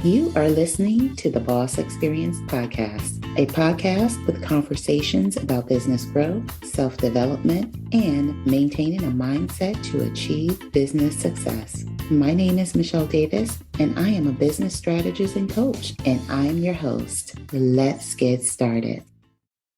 You are listening to the Boss Experience Podcast, a podcast with conversations about business growth, self-development, and maintaining a mindset to achieve business success. My name is Michele Davis, and I am a business strategist and coach, and I'm your host. Let's get started.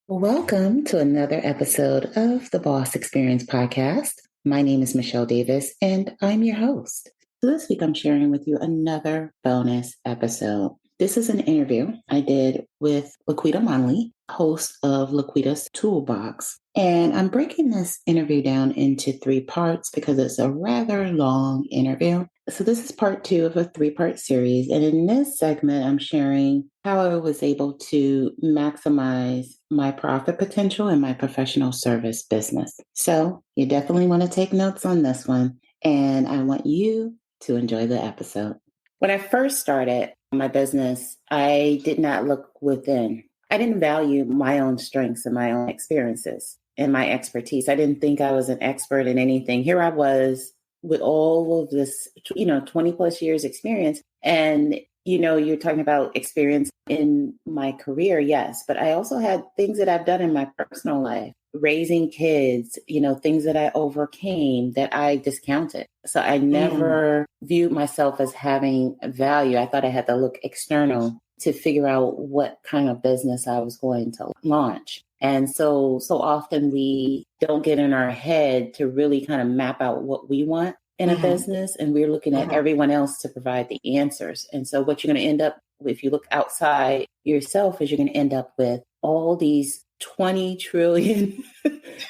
Welcome to another episode of the Boss Experience Podcast. My name is Michele Davis, and I'm your host. So this week, I'm sharing with you another bonus episode. This is an interview I did with Laquita Monley, host of Laquita's Toolbox. And I'm breaking this interview down into 3 parts because it's a rather long interview. So this is part 2 of a 3-part series. And in this segment, I'm sharing how I was able to maximize my profit potential in my professional service business. So you definitely want to take notes on this one. And I want you to enjoy the episode. When I first started my business, I did not look within. I didn't value my own strengths and my own experiences and my expertise. I didn't think I was an expert in anything. Here I was with all of this, 20 plus years experience. And, you're talking about experience in my career. Yes. But I also had things that I've done in my personal life, raising kids, things that I overcame that I discounted. So I never viewed myself as having value. I thought I had to look external to figure out what kind of business I was going to launch. And so often we don't get in our head to really kind of map out what we want in a business. And we're looking at everyone else to provide the answers. And so what you're going to end up, if you look outside yourself, is you're going to end up with all these 20 trillion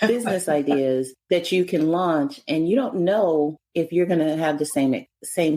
business ideas that you can launch. And you don't know if you're going to have the same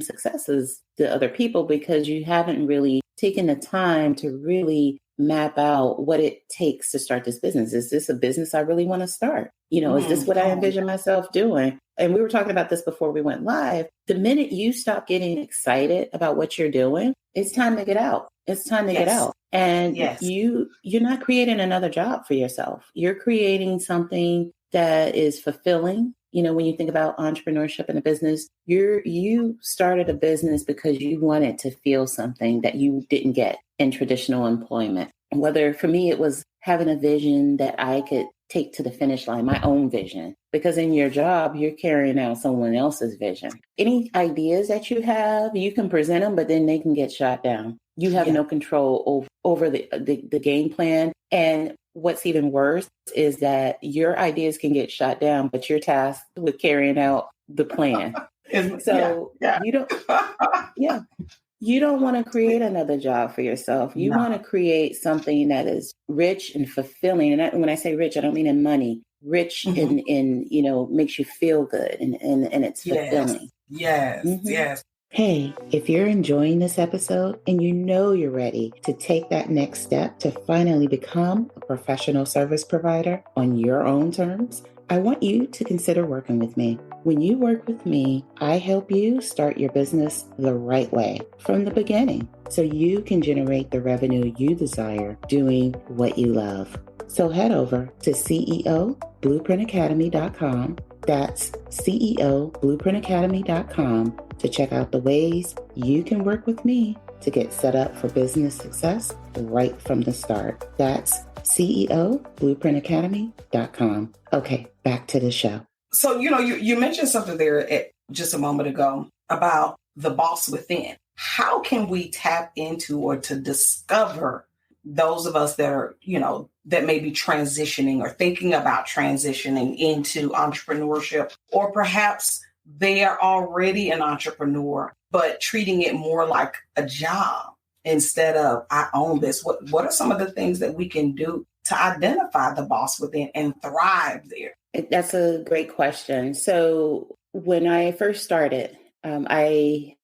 successes to other people because you haven't really taken the time to really map out what it takes to start this business. Is this a business I really want to start? Is this what I envision myself doing? And we were talking about this before we went live. The minute you stop getting excited about what you're doing, it's time to get out. It's time to get out. And you're not creating another job for yourself. You're creating something that is fulfilling. When you think about entrepreneurship in a business, you started a business because you wanted to feel something that you didn't get in traditional employment. Whether for me, it was having a vision that I could take to the finish line, my own vision, because in your job, you're carrying out someone else's vision. Any ideas that you have, you can present them, but then they can get shot down. You have no control over the game plan. And what's even worse is that your ideas can get shot down, but you're tasked with carrying out the plan. So you don't, you don't want to create another job for yourself. You want to create something that is rich and fulfilling. And when I say rich, I don't mean in money. Rich in makes you feel good and it's fulfilling. Yes. Hey, if you're enjoying this episode and you're ready to take that next step to finally become a professional service provider on your own terms, I want you to consider working with me. When you work with me, I help you start your business the right way from the beginning so you can generate the revenue you desire doing what you love. So head over to CEOBlueprintAcademy.com. That's CEOBlueprintAcademy.com to check out the ways you can work with me to get set up for business success right from the start. That's CEOBlueprintAcademy.com. Okay, back to the show. So, you mentioned something there just a moment ago about the boss within. How can we tap into or to discover those of us that are, that may be transitioning or thinking about transitioning into entrepreneurship, or perhaps they are already an entrepreneur, but treating it more like a job instead of I own this? What are some of the things that we can do to identify the boss within and thrive there? That's a great question. So when I first started, I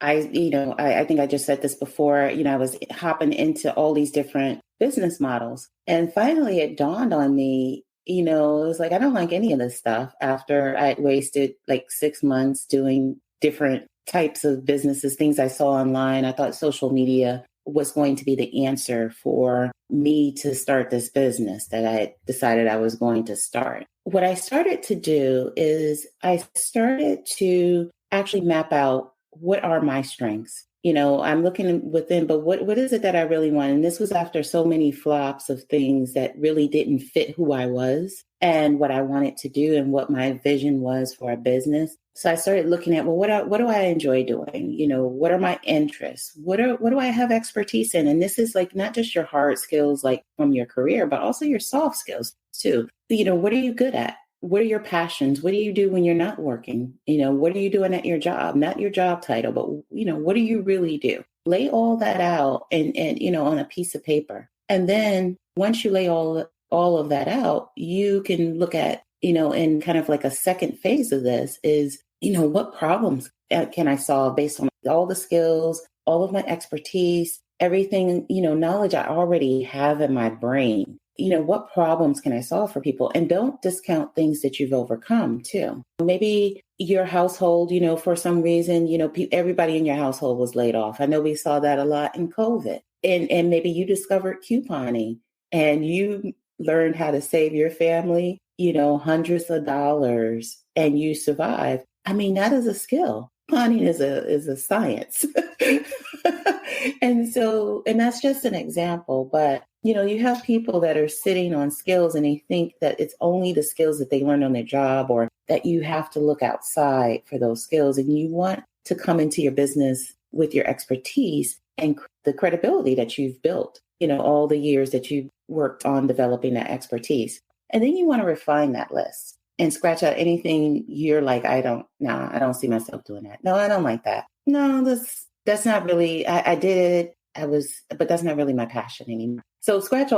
think I just said this before, I was hopping into all these different business models. And finally it dawned on me, it was like, I don't like any of this stuff after I'd wasted like 6 months doing different types of businesses, things I saw online. I thought social media was going to be the answer for me to start this business that I decided I was going to start. What I started to do is I started to actually map out what are my strengths. I'm looking within, but what is it that I really want? And this was after so many flops of things that really didn't fit who I was and what I wanted to do and what my vision was for a business. So I started looking at, well, what do I enjoy doing? What are my interests? What do I have expertise in? And this is like not just your hard skills, like from your career, but also your soft skills too. What are you good at? What are your passions? What do you do when you're not working? What are you doing at your job? Not your job title, but what do you really do? Lay all that out and on a piece of paper. And then once you lay all of that out, you can look at, in kind of like a second phase of this is, what problems can I solve based on all the skills, all of my expertise, everything, knowledge I already have in my brain. What problems can I solve for people? And don't discount things that you've overcome too. Maybe your household, for some reason, everybody in your household was laid off. I know we saw that a lot in COVID. And maybe you discovered couponing and you learned how to save your family, hundreds of dollars, and you survived. I mean, that is a skill. Couponing is a science. And that's just an example, but you have people that are sitting on skills and they think that it's only the skills that they learned on their job or that you have to look outside for those skills. And you want to come into your business with your expertise and the credibility that you've built, all the years that you've worked on developing that expertise. And then you want to refine that list and scratch out anything you're like, I don't see myself doing that. No, I don't like that. No, that's not really, I did it. But that's not really my passion anymore. So scratch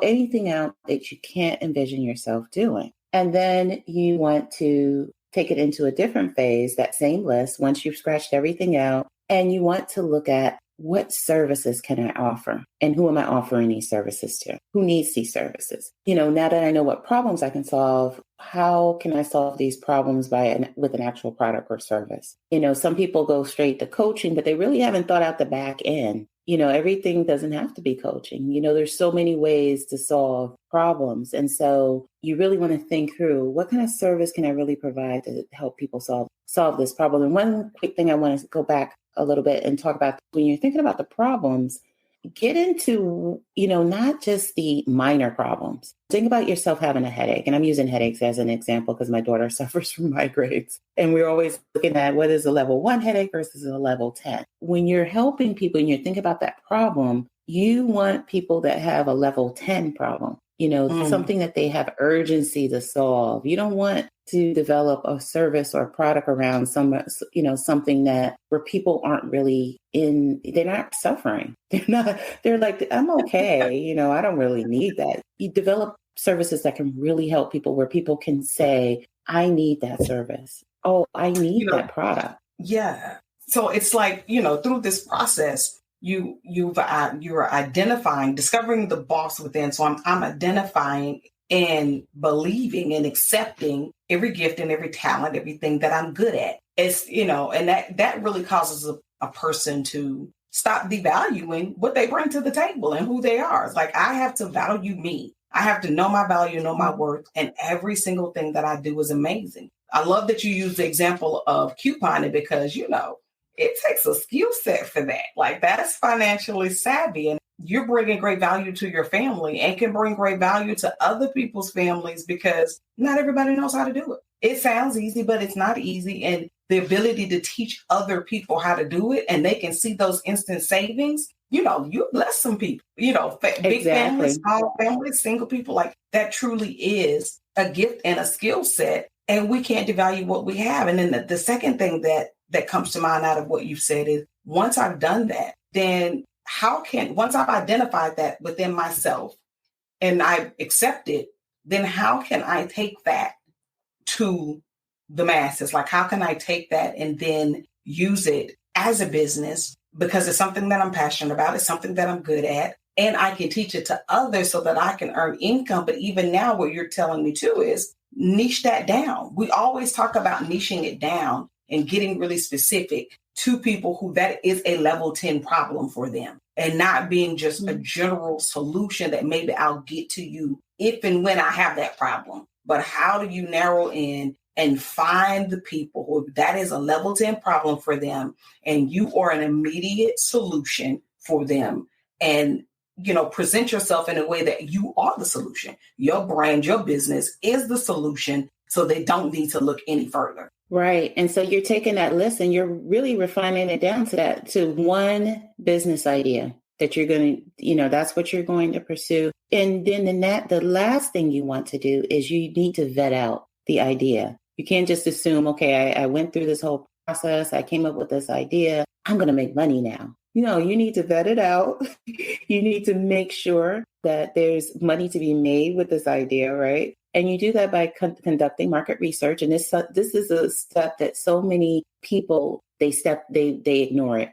anything out that you can't envision yourself doing. And then you want to take it into a different phase, that same list, once you've scratched everything out, and you want to look at what services can I offer and who am I offering these services to? Who needs these services? Now that I know what problems I can solve, how can I solve these problems with an actual product or service? Some people go straight to coaching, but they really haven't thought out the back end. Everything doesn't have to be coaching. There's so many ways to solve problems. And so you really want to think through what kind of service can I really provide to help people solve this problem? And one quick thing I want to go back a little bit and talk about when you're thinking about the problems, get into, not just the minor problems. Think about yourself having a headache. And I'm using headaches as an example because my daughter suffers from migraines. And we're always looking at what is a level 1 headache versus a level 10. When you're helping people and you think about that problem, you want people that have a level 10 problem, something that they have urgency to solve. You don't want to develop a service or a product around something that where people aren't really they're not suffering. They're like, I'm okay. I don't really need that. You develop services that can really help people where people can say, I need that service. Oh, I need that product. Yeah. So it's like, through this process, you're identifying, discovering the boss within. So I'm identifying and believing and accepting every gift and every talent, everything that I'm good at. It's, and that really causes a person to stop devaluing what they bring to the table and who they are. It's like, I have to value me. I have to know my value, know my worth, and every single thing that I do is amazing. I love that you use the example of couponing because, it takes a skill set for that. Like, that's financially savvy, and you're bringing great value to your family and can bring great value to other people's families because not everybody knows how to do it. It sounds easy, but it's not easy. And the ability to teach other people how to do it and they can see those instant savings, you bless some people, big families, small families, single people, like that truly is a gift and a skill set. And we can't devalue what we have. And then the second thing that comes to mind out of what you've said is once I've done that, then once I've identified that within myself and I accept it, then how can I take that to the masses? Like, how can I take that and then use it as a business? Because it's something that I'm passionate about. It's something that I'm good at. And I can teach it to others so that I can earn income. But even now, what you're telling me too is niche that down. We always talk about niching it down and getting really specific to people who that is a level 10 problem for them and not being just a general solution that maybe I'll get to you if and when I have that problem. But how do you narrow in and find the people who that is a level 10 problem for them, and you are an immediate solution for them. And present yourself in a way that you are the solution. Your brand, your business is the solution, so they don't need to look any further. Right. And so you're taking that list and you're really refining it down to one business idea that you're going to, that's what you're going to pursue. And then the last thing you want to do is you need to vet out the idea. You can't just assume, okay, I went through this whole process. I came up with this idea. I'm going to make money now. You need to vet it out. You need to make sure that there's money to be made with this idea, right? And you do that by conducting market research. And this is a step that so many people, they ignore it.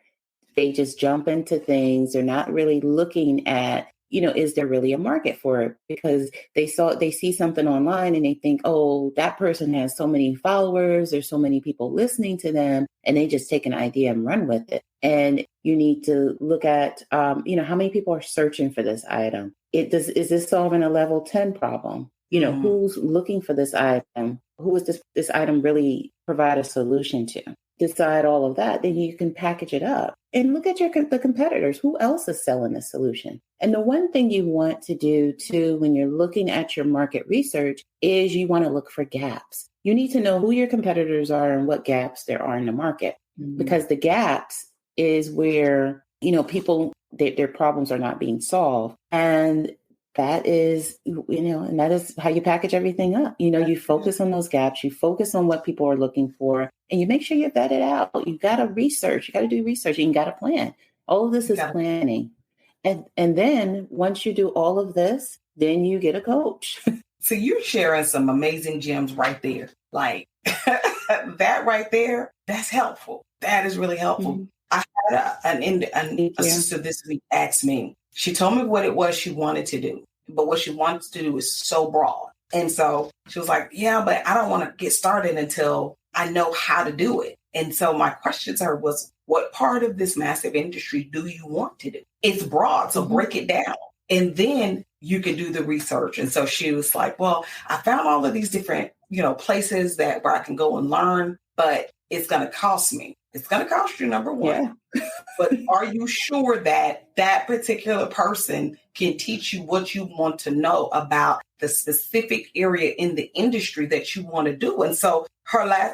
They just jump into things. They're not really looking at, is there really a market for it? Because they see something online and they think, oh, that person has so many followers. There's so many people listening to them, and they just take an idea and run with it. And you need to look at, how many people are searching for this item? Is this solving a level 10 problem? Who's looking for this item? Who is this item really provide a solution to? Decide all of that, then you can package it up and look at the competitors. Who else is selling this solution? And the one thing you want to do too, when you're looking at your market research, is you want to look for gaps. You need to know who your competitors are and what gaps there are in the market, because the gaps is where, people, their problems are not being solved. And that is, and that is how you package everything up. You focus on those gaps, you focus on what people are looking for, and you make sure you vet it out. You got to research, you got to do research, and you got to plan. All of this is planning. And then once you do all of this, then you get a coach. So you're sharing some amazing gems right there. Like that right there, that's helpful. That is really helpful. Mm-hmm. I had a sister this week asked me, she told me what it was she wanted to do, but what she wants to do is so broad. And so she was like, yeah, but I don't want to get started until I know how to do it. And so my question to her was, what part of this massive industry do you want to do? It's broad, so break it down. And then you can do the research. And so she was like, well, I found all of these different, places where I can go and learn, but it's going to cost me. It's going to cost you, number one. Yeah. But are you sure that that particular person can teach you what you want to know about the specific area in the industry that you want to do? And so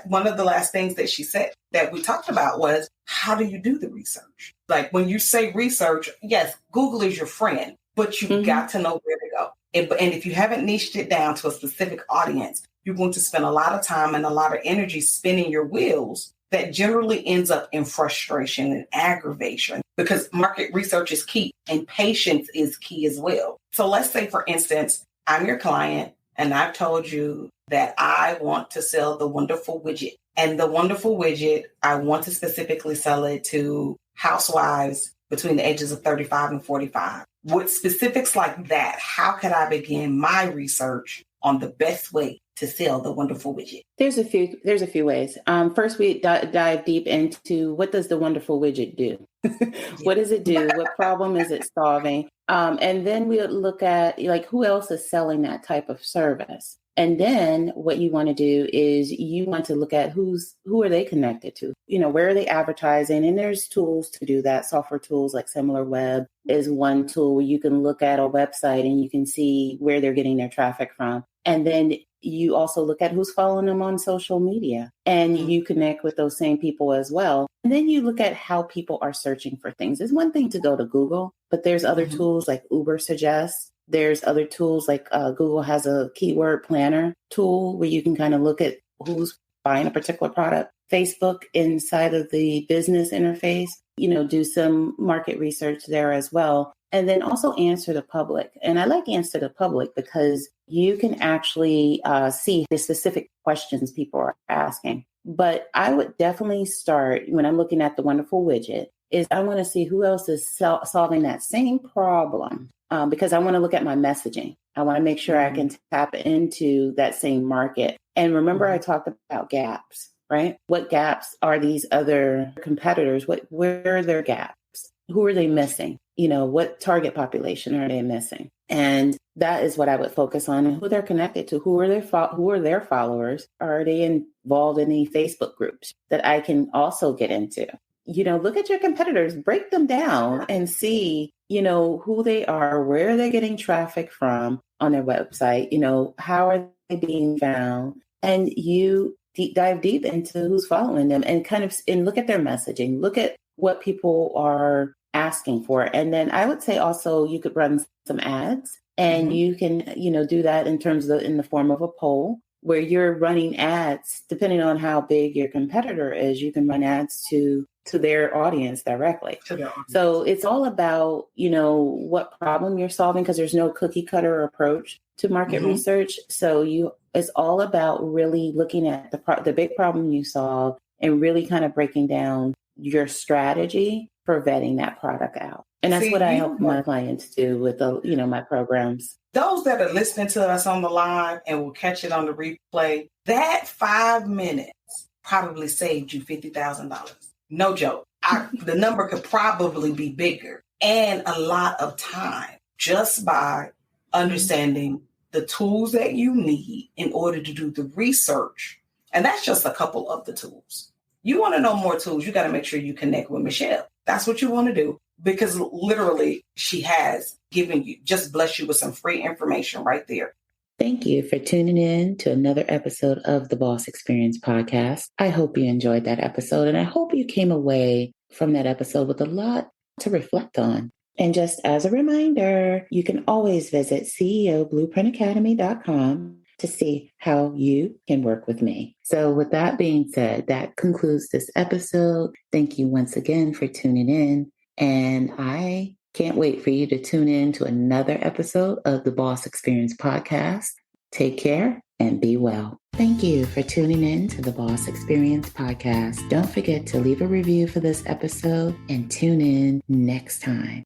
one of the last things that she said that we talked about was, how do you do the research? Like when you say research, yes, Google is your friend, but you've got to know where to go. And if you haven't niched it down to a specific audience, you're going to spend a lot of time and a lot of energy spinning your wheels that generally ends up in frustration and aggravation, because market research is key and patience is key as well. So let's say, for instance, I'm your client and I've told you that I want to sell the wonderful widget. And the wonderful widget, I want to specifically sell it to housewives between the ages of 35 and 45. With specifics like that, how can I begin my research on the best way to sell the wonderful widget? There's a few ways. First, we dive deep into, what does the wonderful widget do? What does it do? What problem is it solving? And then we look at, like, who else is selling that type of service? And then what you want to do is you want to look at who are they connected to? Where are they advertising? And there's tools to do that. Software tools like SimilarWeb is one tool where you can look at a website and you can see where they're getting their traffic from. And then you also look at who's following them on social media, and you connect with those same people as well. And then you look at how people are searching for things. It's one thing to go to Google, but there's other tools like Uber Suggests. There's other tools like Google has a keyword planner tool where you can kind of look at who's buying a particular product. Facebook, inside of the business interface, do some market research there as well. And then also Answer the Public. And I like Answer the Public because you can actually see the specific questions people are asking. But I would definitely start, when I'm looking at the wonderful widget, is I want to see who else is solving that same problem, because I want to look at my messaging. I want to make sure I can tap into that same market. And remember, I talked about gaps, right? What gaps are these other competitors? Where are their gaps? who are they missing? What target population are they missing? And that is what I would focus on, and who they're connected to. Who are their followers? Are they involved in any Facebook groups that I can also get into? Look at your competitors, break them down and see, who they are, where they're getting traffic from on their website, how are they being found? And you dive deep into who's following them and and look at their messaging, look at what people are asking for. And then I would say also you could run some ads, and you can, do that in the form of a poll where you're running ads. Depending on how big your competitor is, you can run ads to their audience directly. So it's all about, what problem you're solving, because there's no cookie cutter approach to market research. So it's all about really looking at the big problem you solve and really kind of breaking down your strategy for vetting that product out. And that's what I help my clients do with my programs. Those that are listening to us on the live and will catch it on the replay, that 5 minutes probably saved you $50,000. No joke. The number could probably be bigger, and a lot of time just by understanding the tools that you need in order to do the research. And that's just a couple of the tools. You want to know more tools, you got to make sure you connect with Michele. That's what you want to do, because literally she has given you, just blessed you with some free information right there. Thank you for tuning in to another episode of the Boss Experience podcast. I hope you enjoyed that episode, and I hope you came away from that episode with a lot to reflect on. And just as a reminder, you can always visit CEOBlueprintAcademy.com to see how you can work with me. So with that being said, that concludes this episode. Thank you once again for tuning in. And I can't wait for you to tune in to another episode of the Boss Experience podcast. Take care and be well. Thank you for tuning in to the Boss Experience podcast. Don't forget to leave a review for this episode and tune in next time.